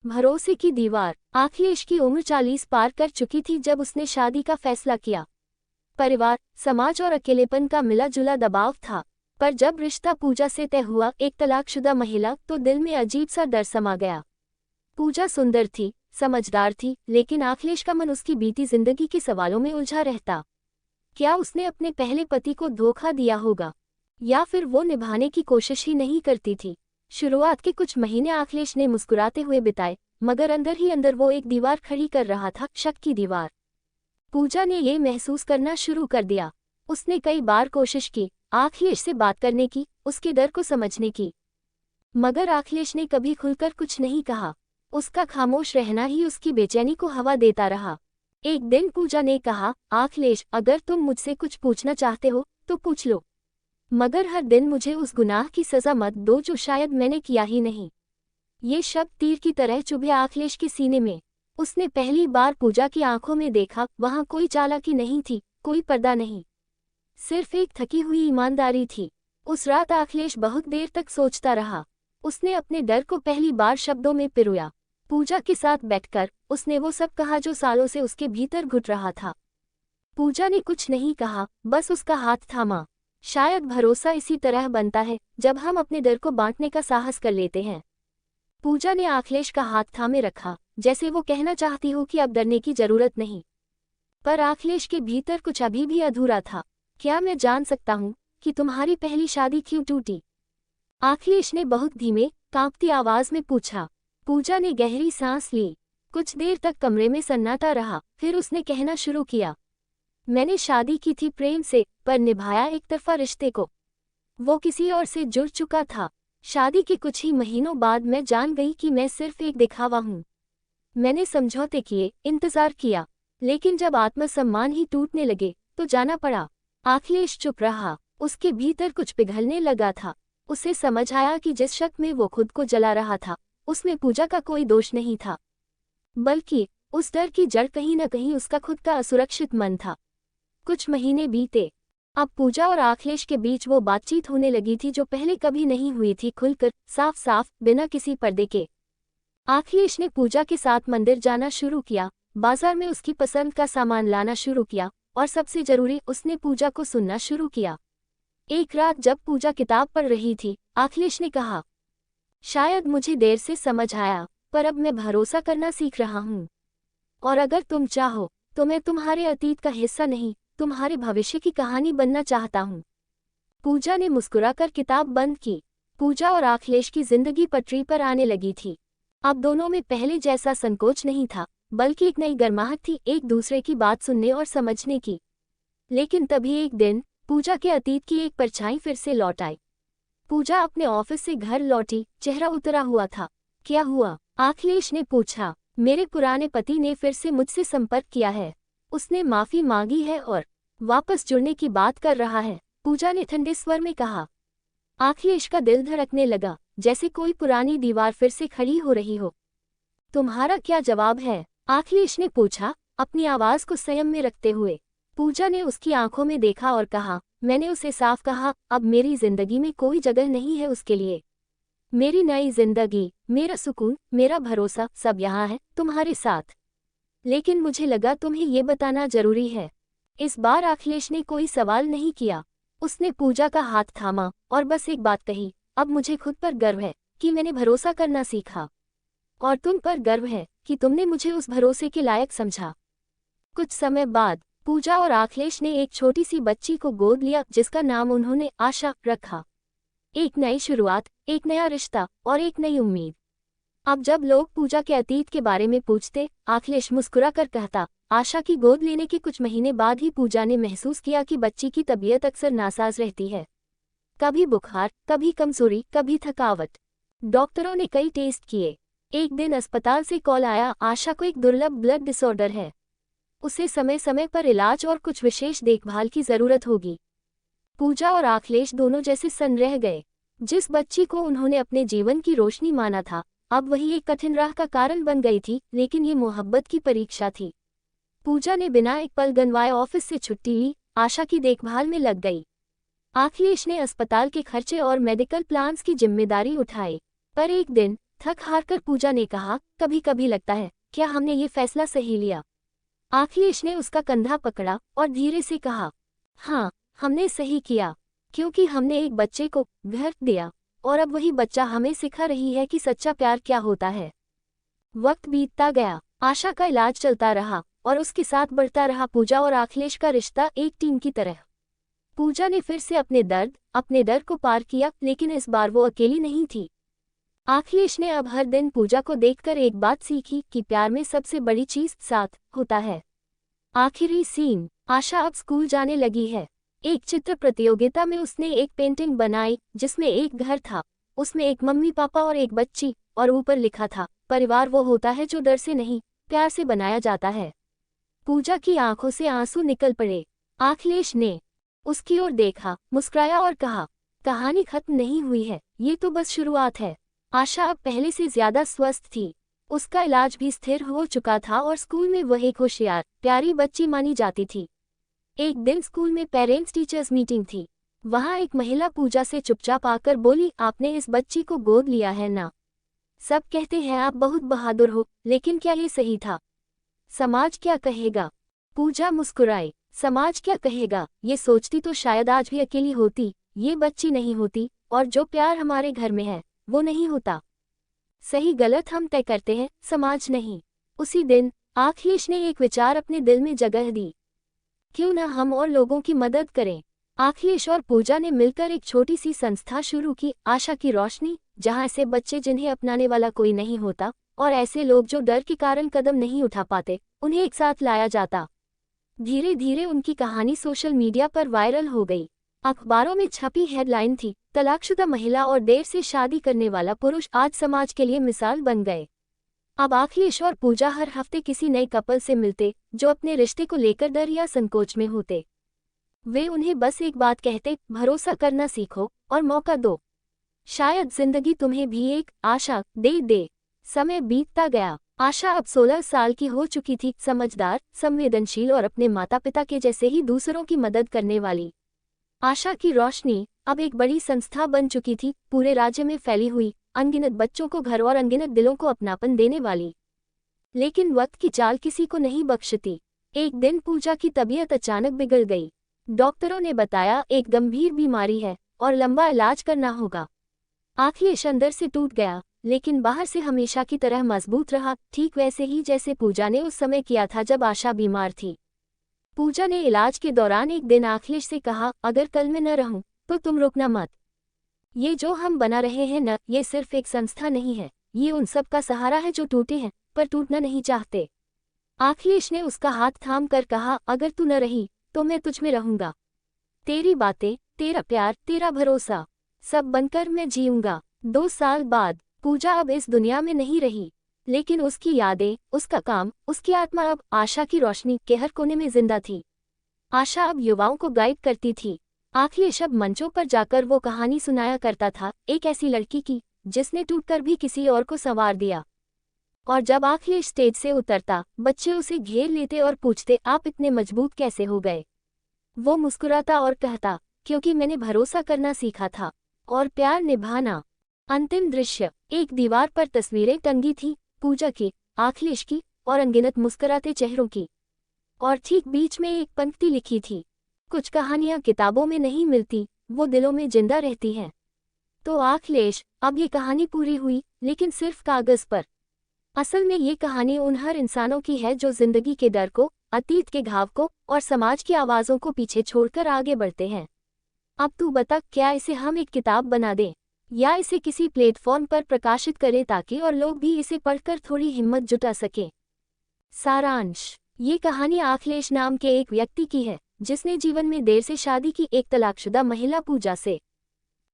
भरोसे की दीवार। अखिलेश की उम्र 40 पार कर चुकी थी जब उसने शादी का फैसला किया। परिवार, समाज और अकेलेपन का मिला जुला दबाव था। पर जब रिश्ता पूजा से तय हुआ, एक तलाकशुदा महिला, तो दिल में अजीब सा डर समा गया। पूजा सुंदर थी, समझदार थी, लेकिन अखिलेश का मन उसकी बीती जिंदगी के सवालों में उलझा रहता। क्या उसने अपने पहले पति को धोखा दिया होगा, या फिर वो निभाने की कोशिश ही नहीं करती थी। शुरुआत के कुछ महीने अखिलेश ने मुस्कुराते हुए बिताए, मगर अंदर ही अंदर वो एक दीवार खड़ी कर रहा था, शक की दीवार। पूजा ने ये महसूस करना शुरू कर दिया। उसने कई बार कोशिश की अखिलेश से बात करने की, उसके डर को समझने की, मगर अखिलेश ने कभी खुलकर कुछ नहीं कहा। उसका खामोश रहना ही उसकी बेचैनी को हवा देता रहा। एक दिन पूजा ने कहा, अखिलेश, अगर तुम मुझसे कुछ पूछना चाहते हो तो पूछ लो, मगर हर दिन मुझे उस गुनाह की सजा मत दो जो शायद मैंने किया ही नहीं। ये शब्द तीर की तरह चुभे अखिलेश के सीने में। उसने पहली बार पूजा की आंखों में देखा, वहां कोई चालाकी नहीं थी, कोई पर्दा नहीं, सिर्फ एक थकी हुई ईमानदारी थी। उस रात अखिलेश बहुत देर तक सोचता रहा। उसने अपने डर को पहली बार शब्दों में पिरोया। पूजा के साथ बैठकर उसने वो सब कहा जो सालों से उसके भीतर घुट रहा था। पूजा ने कुछ नहीं कहा, बस उसका हाथ थामा। शायद भरोसा इसी तरह बनता है, जब हम अपने डर को बांटने का साहस कर लेते हैं। पूजा ने अखिलेश का हाथ थामे रखा, जैसे वो कहना चाहती हो कि अब डरने की जरूरत नहीं। पर अखिलेश के भीतर कुछ अभी भी अधूरा था। क्या मैं जान सकता हूँ कि तुम्हारी पहली शादी क्यों टूटी? अखिलेश ने बहुत धीमे, कांपती आवाज में पूछा। पूजा ने गहरी सांस ली। कुछ देर तक कमरे में सन्नाटा रहा, फिर उसने कहना शुरू किया, मैंने शादी की थी प्रेम से, पर निभाया एक तरफा रिश्ते को। वो किसी और से जुड़ चुका था। शादी के कुछ ही महीनों बाद मैं जान गई कि मैं सिर्फ एक दिखावा हूँ। मैंने समझौते किए, इंतजार किया, लेकिन जब आत्मसम्मान ही टूटने लगे तो जाना पड़ा। अखिलेश चुप रहा। उसके भीतर कुछ पिघलने लगा था। उसे समझ आया कि जिस शक में वो खुद को जला रहा था, उसमें पूजा का कोई दोष नहीं था, बल्कि उस डर की जड़ कहीं न कहीं उसका खुद का असुरक्षित मन था। कुछ महीने बीते। अब पूजा और अखिलेश के बीच वो बातचीत होने लगी थी जो पहले कभी नहीं हुई थी, खुलकर, साफ साफ, बिना किसी पर्दे के। अखिलेश ने पूजा के साथ मंदिर जाना शुरू किया, बाजार में उसकी पसंद का सामान लाना शुरू किया, और सबसे जरूरी, उसने पूजा को सुनना शुरू किया। एक रात जब पूजा किताब पढ़ रही थी, अखिलेश ने कहा, शायद मुझे देर से समझ आया, पर अब मैं भरोसा करना सीख रहा हूँ। और अगर तुम चाहो तो मैं तुम्हारे अतीत का हिस्सा नहीं, तुम्हारे भविष्य की कहानी बनना चाहता हूँ। पूजा ने मुस्कुराकर किताब बंद की। पूजा और अखिलेश की जिंदगी पटरी पर आने लगी थी। अब दोनों में पहले जैसा संकोच नहीं था, बल्कि एक नई गर्माहट थी, एक दूसरे की बात सुनने और समझने की। लेकिन तभी एक दिन पूजा के अतीत की एक परछाई फिर से लौट आई। पूजा अपने ऑफिस से घर लौटी, चेहरा उतरा हुआ था। क्या हुआ? अखिलेश ने पूछा। मेरे पुराने पति ने फिर से मुझसे संपर्क किया है। उसने माफी मांगी है और वापस जुड़ने की बात कर रहा है, पूजा ने ठंडे स्वर में कहा। अखिलेश का दिल धड़कने लगा, जैसे कोई पुरानी दीवार फिर से खड़ी हो रही हो। तुम्हारा क्या जवाब है? अखिलेश ने पूछा, अपनी आवाज को संयम में रखते हुए। पूजा ने उसकी आंखों में देखा और कहा, मैंने उसे साफ कहा, अब मेरी जिंदगी में कोई जगह नहीं है उसके लिए। मेरी नई जिंदगी, मेरा सुकून, मेरा भरोसा, सब यहाँ है, तुम्हारे साथ। लेकिन मुझे लगा तुम्हें ये बताना जरूरी है। इस बार अखिलेश ने कोई सवाल नहीं किया। उसने पूजा का हाथ थामा और बस एक बात कही, अब मुझे खुद पर गर्व है कि मैंने भरोसा करना सीखा, और तुम पर गर्व है कि तुमने मुझे उस भरोसे के लायक समझा। कुछ समय बाद पूजा और अखिलेश ने एक छोटी सी बच्ची को गोद लिया, जिसका नाम उन्होंने आशा रखा। एक नई शुरुआत, एक नया रिश्ता और एक नई उम्मीद। अब जब लोग पूजा के अतीत के बारे में पूछते, अखिलेश मुस्कुरा कर कहता, आशा की गोद लेने के कुछ महीने बाद ही पूजा ने महसूस किया कि बच्ची की तबीयत अक्सर नासाज रहती है। कभी बुखार, कभी कमजोरी, कभी थकावट। डॉक्टरों ने कई टेस्ट किए। एक दिन अस्पताल से कॉल आया, आशा को एक दुर्लभ ब्लड डिसऑर्डर है। उसे समय समय पर इलाज और कुछ विशेष देखभाल की जरूरत होगी। पूजा और अखिलेश दोनों जैसे सन्न रह गए। जिस बच्ची को उन्होंने अपने जीवन की रोशनी माना था, अब वही एक कठिन राह का कारण बन गई थी, लेकिन ये मोहब्बत की परीक्षा थी। पूजा ने बिना एक पल गंवाए ऑफिस से छुट्टी ली, आशा की देखभाल में लग गई। अखिलेश ने अस्पताल के खर्चे और मेडिकल प्लान्स की जिम्मेदारी उठाई। पर एक दिन थक हार कर पूजा ने कहा, कभी कभी लगता है क्या हमने ये फैसला सही लिया। अखिलेश ने उसका कंधा पकड़ा और धीरे से कहा, हाँ, हमने सही किया, क्योंकि हमने एक बच्चे को घर दिया और अब वही बच्चा हमें सिखा रही है कि सच्चा प्यार क्या होता है। वक्त बीतता गया, आशा का इलाज चलता रहा और उसके साथ बढ़ता रहा पूजा और अखिलेश का रिश्ता एक टीम की तरह। पूजा ने फिर से अपने डर को पार किया, लेकिन इस बार वो अकेली नहीं थी। अखिलेश ने अब हर दिन पूजा को देखकर एक बात सीखी कि प्यार में सबसे बड़ी चीज साथ होता है। आखिरी सीन, आशा अब स्कूल जाने लगी है। एक चित्र प्रतियोगिता में उसने एक पेंटिंग बनाई जिसमें एक घर था, उसमें एक मम्मी पापा और एक बच्ची, और ऊपर लिखा था, परिवार वो होता है जो डर से नहीं, प्यार से बनाया जाता है। पूजा की आंखों से आंसू निकल पड़े। अखिलेश ने उसकी ओर देखा, मुस्कुराया और कहा, कहानी खत्म नहीं हुई है, ये तो बस शुरुआत है। आशा अब पहले से ज्यादा स्वस्थ थी, उसका इलाज भी स्थिर हो चुका था और स्कूल में वह एक होशियार, प्यारी बच्ची मानी जाती थी। एक दिन स्कूल में पेरेंट्स टीचर्स मीटिंग थी। वहां एक महिला पूजा से चुपचाप आकर बोली, आपने इस बच्ची को गोद लिया है ना? सब कहते हैं आप बहुत बहादुर हो, लेकिन क्या ये सही था? समाज क्या कहेगा? पूजा मुस्कुराई, समाज क्या कहेगा, ये सोचती तो शायद आज भी अकेली होती, ये बच्ची नहीं होती, और जो प्यार हमारे घर में है वो नहीं होता। सही गलत हम तय करते हैं, समाज नहीं। उसी दिन अखिलेश ने एक विचार अपने दिल में जगह दी, क्यों न हम और लोगों की मदद करें। अखिलेश और पूजा ने मिलकर एक छोटी सी संस्था शुरू की, आशा की रोशनी, जहां ऐसे बच्चे जिन्हें अपनाने वाला कोई नहीं होता और ऐसे लोग जो डर के कारण कदम नहीं उठा पाते, उन्हें एक साथ लाया जाता। धीरे धीरे उनकी कहानी सोशल मीडिया पर वायरल हो गई। अखबारों में छपी हेडलाइन थी, तलाकशुदा महिला और देर से शादी करने वाला पुरुष आज समाज के लिए मिसाल बन गए। अब अखिलेश और पूजा हर हफ्ते किसी नए कपल से मिलते जो अपने रिश्ते को लेकर डर या संकोच में होते। वे उन्हें बस एक बात कहते, भरोसा करना सीखो और मौका दो, शायद जिंदगी तुम्हें भी एक आशा दे। समय बीतता गया। आशा अब 16 साल की हो चुकी थी, समझदार, संवेदनशील और अपने माता पिता के जैसे ही दूसरों की मदद करने वाली। आशा की रोशनी अब एक बड़ी संस्था बन चुकी थी, पूरे राज्य में फैली हुई, अनगिनत बच्चों को घर और अनगिनत दिलों को अपनापन देने वाली। लेकिन वक्त की चाल किसी को नहीं बख्शती। एक दिन पूजा की तबीयत अचानक बिगड़ गई। डॉक्टरों ने बताया एक गंभीर बीमारी है और लंबा इलाज करना होगा। अखिलेश अंदर से टूट गया, लेकिन बाहर से हमेशा की तरह मजबूत रहा, ठीक वैसे ही जैसे पूजा ने उस समय किया था जब आशा बीमार थी। पूजा ने इलाज के दौरान एक दिन अखिलेश से कहा, अगर कल मैं न रहूं तो तुम रुकना मत। ये जो हम बना रहे हैं न, ये सिर्फ एक संस्था नहीं है, ये उन सब का सहारा है जो टूटे हैं पर टूटना नहीं चाहते। अखिलेश ने उसका हाथ थाम कर कहा, अगर तू न रही तो मैं तुझ में रहूंगा। तेरी बातें, तेरा प्यार, तेरा भरोसा, सब बनकर मैं जीऊंगा। 2 साल बाद पूजा अब इस दुनिया में नहीं रही, लेकिन उसकी यादें, उसका काम, उसकी आत्मा अब आशा की रोशनी के हर कोने में जिंदा थी। आशा अब युवाओं को गाइड करती थी। अखिलेश अब मंचों पर जाकर वो कहानी सुनाया करता था, एक ऐसी लड़की की जिसने टूटकर भी किसी और को संवार दिया। और जब अखिलेश स्टेज से उतरता, बच्चे उसे घेर लेते और पूछते, आप इतने मजबूत कैसे हो गए? वो मुस्कुराता और कहता, क्योंकि मैंने भरोसा करना सीखा था और प्यार निभाना। अंतिम दृश्य, एक दीवार पर तस्वीरें टंगी थी, पूजा की, अखिलेश की और अनगिनत मुस्कुराते चेहरों की। और ठीक बीच में एक पंक्ति लिखी थी, कुछ कहानियां किताबों में नहीं मिलती, वो दिलों में जिंदा रहती हैं। तो अखिलेश, अब ये कहानी पूरी हुई, लेकिन सिर्फ कागज पर। असल में ये कहानी उन हर इंसानों की है जो जिंदगी के डर को, अतीत के घाव को और समाज की आवाज़ों को पीछे छोड़कर आगे बढ़ते हैं। अब तू बता, क्या इसे हम एक किताब बना दें या इसे किसी प्लेटफॉर्म पर प्रकाशित करें ताकि और लोग भी इसे पढ़कर थोड़ी हिम्मत जुटा सकें? सारांश, ये कहानी अखिलेश नाम के एक व्यक्ति की है जिसने जीवन में देर से शादी की एक तलाकशुदा महिला पूजा से।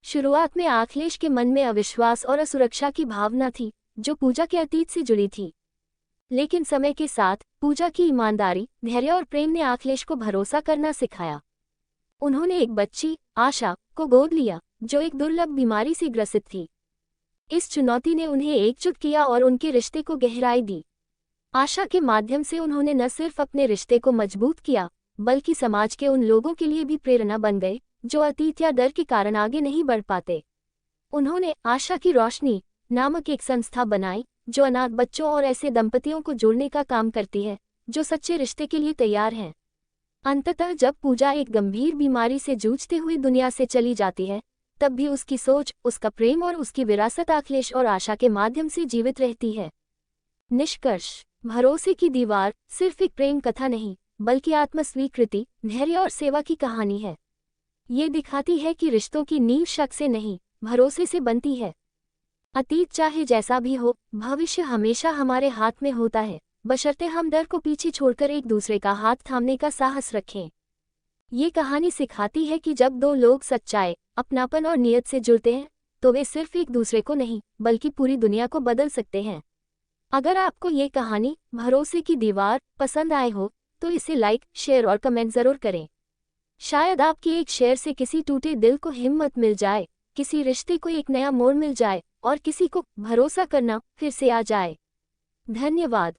शुरुआत में अखिलेश के मन में अविश्वास और असुरक्षा की भावना थी जो पूजा के अतीत से जुड़ी थी। लेकिन समय के साथ पूजा की ईमानदारी, धैर्य और प्रेम ने अखिलेश को भरोसा करना सिखाया। उन्होंने एक बच्ची, आशा, को गोद लिया जो एक दुर्लभ बीमारी से ग्रसित थी। इस चुनौती ने उन्हें एकजुट किया और उनके रिश्ते को गहराई दी। आशा के माध्यम से उन्होंने न सिर्फ अपने रिश्ते को मजबूत किया, बल्कि समाज के उन लोगों के लिए भी प्रेरणा बन गए जो अतीत या डर के कारण आगे नहीं बढ़ पाते। उन्होंने आशा की रोशनी, नामक एक संस्था बनाई जो अनाथ बच्चों और ऐसे दंपतियों को जोड़ने का काम करती है जो सच्चे रिश्ते के लिए तैयार हैं। अंततः जब पूजा एक गंभीर बीमारी से जूझते हुए दुनिया से चली जाती है, तब भी उसकी सोच, उसका प्रेम और उसकी विरासत अखिलेश और आशा के माध्यम से जीवित रहती है। निष्कर्ष: भरोसे की दीवार सिर्फ एक प्रेम कथा नहीं, बल्कि आत्मस्वीकृति, धैर्य और सेवा की कहानी है। ये दिखाती है कि रिश्तों की नींव शक से नहीं, भरोसे से बनती है। अतीत चाहे जैसा भी हो, भविष्य हमेशा हमारे हाथ में होता है, बशर्ते हम डर को पीछे छोड़कर एक दूसरे का हाथ थामने का साहस रखें। ये कहानी सिखाती है कि जब दो लोग सच्चाई, अपनापन और नियत से जुड़ते हैं, तो वे सिर्फ एक दूसरे को नहीं, बल्कि पूरी दुनिया को बदल सकते हैं। अगर आपको ये कहानी भरोसे की दीवार पसंद आए हो, तो इसे लाइक, शेयर और कमेंट ज़रूर करें। शायद आपके एक शेयर से किसी टूटे दिल को हिम्मत मिल जाए, किसी रिश्ते को एक नया मोड़ मिल जाए और किसी को भरोसा करना फिर से आ जाए। धन्यवाद।